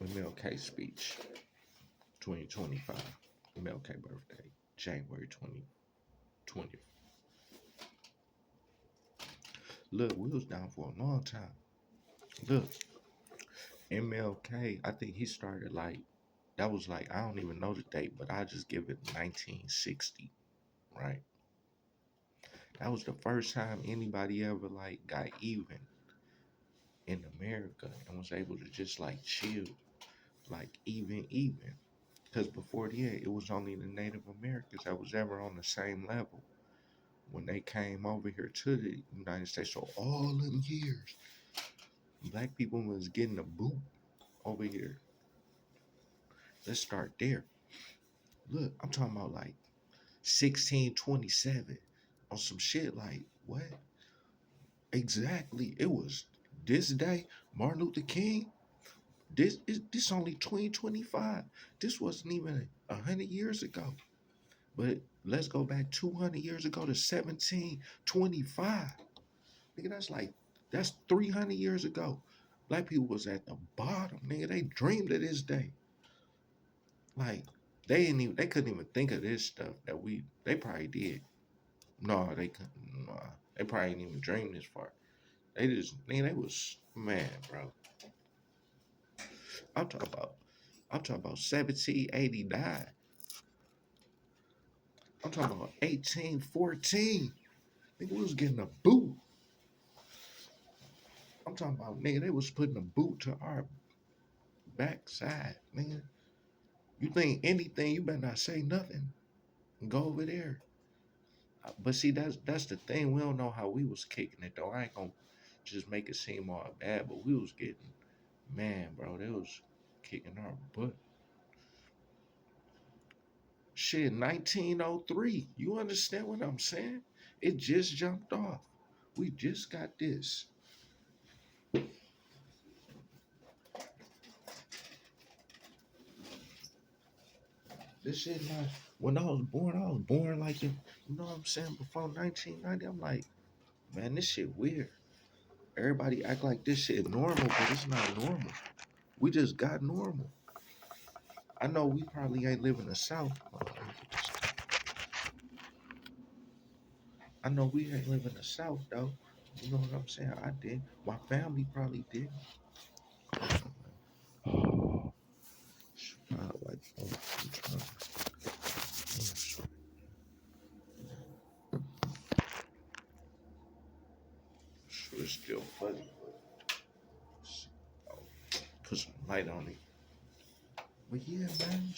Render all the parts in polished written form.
MLK speech, 2025. MLK birthday, January 2020. Look, we was down for a long time. Look, MLK, I think he started like, that was like, I don't even know the date, but I just give it 1960, right? That was the first time anybody ever like got even in America and was able to just like chill, like even. Because before that, it was only the Native Americans that was ever on the same level when they came over here to the United States. So all them years, black people was getting a boot over here. Let's start there. Look, I'm talking about like 1627 on some shit like what? Exactly. It was this day, Martin Luther King. This only 2025. This wasn't even 100 years ago. But let's go back 200 years ago to 1725. Nigga, that's 300 years ago. Black people was at the bottom, nigga. They dreamed of this day. Like they couldn't even think of this stuff that they probably did. No, they couldn't. Nah, they probably didn't even dream this far. They just, nigga, they was man, bro. I'm talking about, I'm talking about 1789. I'm talking about 1814. Nigga, we was getting a boot. I'm talking about, nigga, they was putting a boot to our backside, nigga. You think anything, you better not say nothing. Go over there. But see, that's the thing. We don't know how we was kicking it though. I ain't gonna just make it seem all bad, but we was getting, man, bro, they was kicking our butt. Shit, 1903. You understand what I'm saying? It just jumped off. We just got this. This shit not. When I was born like in, you know what I'm saying, before 1990. I'm like, man, this shit weird. Everybody act like this shit normal, but it's not normal. We just got normal. I know we probably ain't live in the South. I know we ain't live in the South though. You know what I'm saying? I did. My family probably did. Oh, like, oh, I'm trying. Sure, it's still funny, but I'll put some light on it. But yeah, man.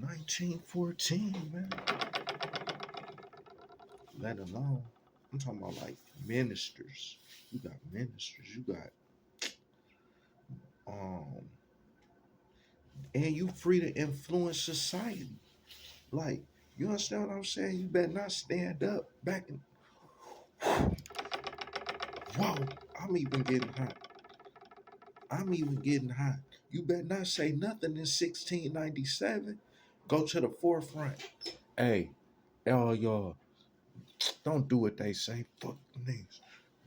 1914, man. Let alone, I'm talking about like ministers. You got ministers. You got um, and you free to influence society. Like, you understand what I'm saying? You better not stand up back and whoa. I'm even getting hot. I'm even getting hot. You better not say nothing in 1697. Go to the forefront. Hey, all y'all, don't do what they say. Fuck the niggas.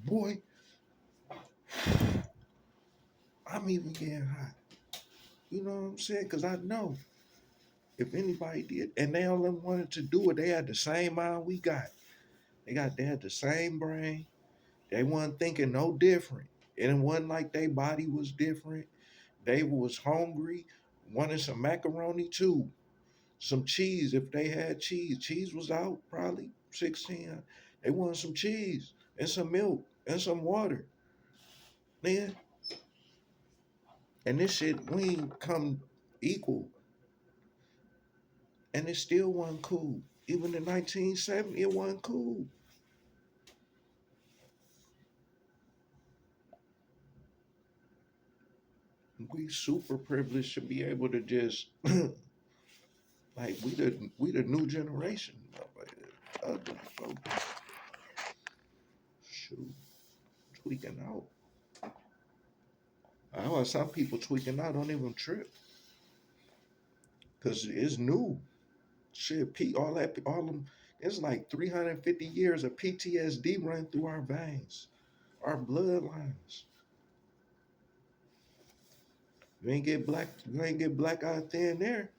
Boy, I'm even getting hot. You know what I'm saying? Because I know if anybody did, and they only wanted to do it, they had the same mind we got. They had the same brain. They wasn't thinking no different. And it wasn't like their body was different. They was hungry, wanted some macaroni too. Some cheese if they had cheese. Cheese was out probably 16. They wanted some cheese and some milk and some water. Man. And this shit, we ain't come equal. And it still wasn't cool. Even in 1970, it wasn't cool. We super privileged to be able to just like we the new generation. Ugly folks. Shoot. Tweaking out. I know some people tweaking out don't even trip. Cause it's new. Shit, all them It's like 350 years of PTSD running through our veins, our bloodlines. You ain't get black out there and there.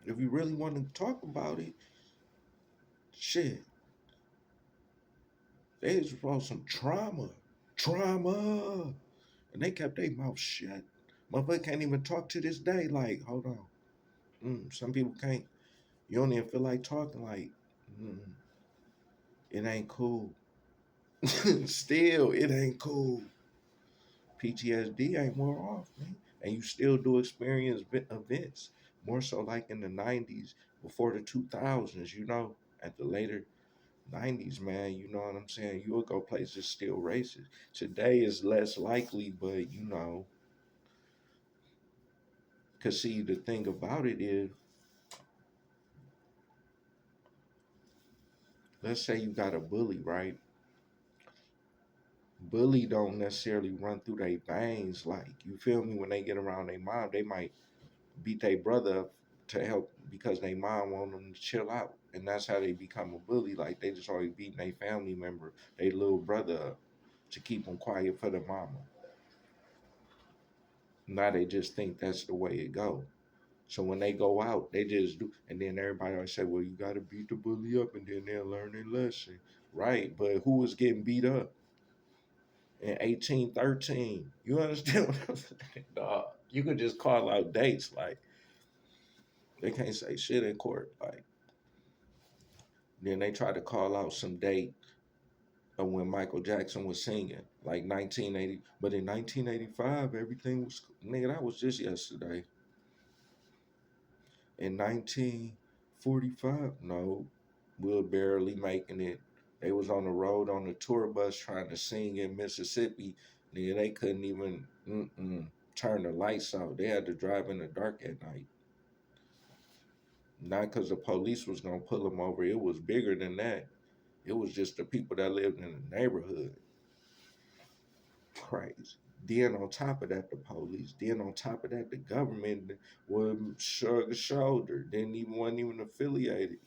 If you really want to talk about it, shit, they was supposed some trauma, and they kept their mouth shut. Motherfucker can't even talk to this day. Like, hold on, some people can't. You don't even feel like talking. Like, mm, it ain't cool. Still, it ain't cool. PTSD ain't more off, man. And you still do experience events, more so like in the 90s, before the 2000s, at the later 90s, man, you know what I'm saying? You would go places still racist. Today is less likely, but because see, the thing about it is, let's say you got a bully, right? Bully don't necessarily run through their veins, like, you feel me? When they get around their mom, they might beat their brother up to help because their mom want them to chill out. And that's how they become a bully. Like, they just always beating their family member, their little brother up to keep them quiet for the mama. Now they just think that's the way it go. So when they go out, they just do, and then everybody always say, "Well, you got to beat the bully up, and then they'll learn their lesson." Right? But who was getting beat up in 1813? You understand what I'm saying? Dog, you could just call out dates, like they can't say shit in court. Like, then they tried to call out some date of when Michael Jackson was singing, like 1980. But in 1985, everything was, nigga, that was just yesterday. In 1945, no, we were barely making it. They was on the road on the tour bus trying to sing in Mississippi. Nigga, they couldn't even turn the lights out. They had to drive in the dark at night. Not because the police was gonna pull them over. It was bigger than that. It was just the people that lived in the neighborhood. Crazy. Then on top of that, the police. Then on top of that, the government would shrug a shoulder. Wasn't even affiliated.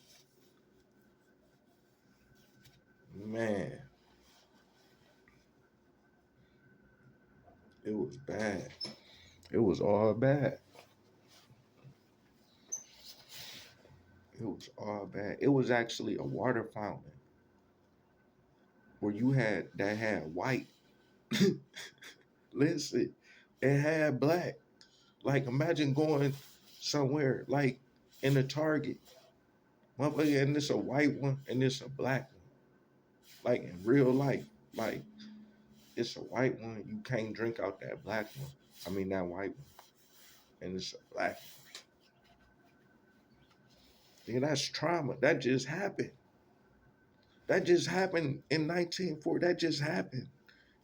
Man, it was bad. It was all bad. It was all bad. It was actually a water fountain where you had that had white. Listen, it had black. Like, imagine going somewhere like in a Target, motherfucker, and it's a white one and it's a black one. Like in real life, like it's a white one. You can't drink out that black one. I mean that white one, and it's a black one. That's trauma. That just happened. That just happened in 1940. That just happened.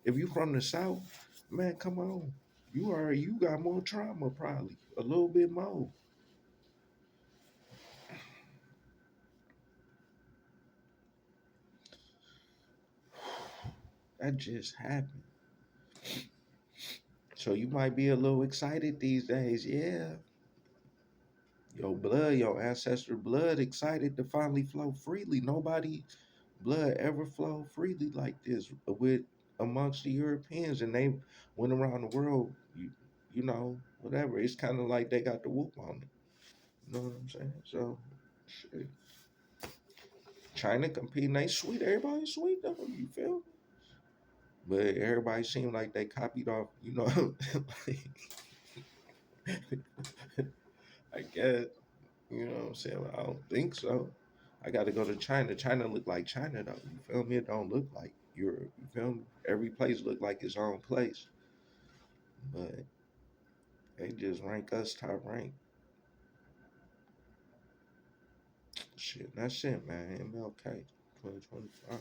If you from the South, man, come on. You got more trauma probably. A little bit more. That just happened. So you might be a little excited these days. Yeah. Your blood, your ancestor blood excited to finally flow freely. Nobody blood ever flowed freely like this with amongst the Europeans, and they went around the world. Whatever. It's kind of like they got the whoop on it. You know what I'm saying? So, shit. China competing, they sweet. Everybody's sweet though. You feel me? But everybody seemed like they copied off. I guess. You know what I'm saying? I don't think so. I got to go to China. China look like China though. You feel me? It don't look like Europe. You feel me? Every place look like its own place, but they just rank us top rank. Shit, that's it, man. MLK 2025.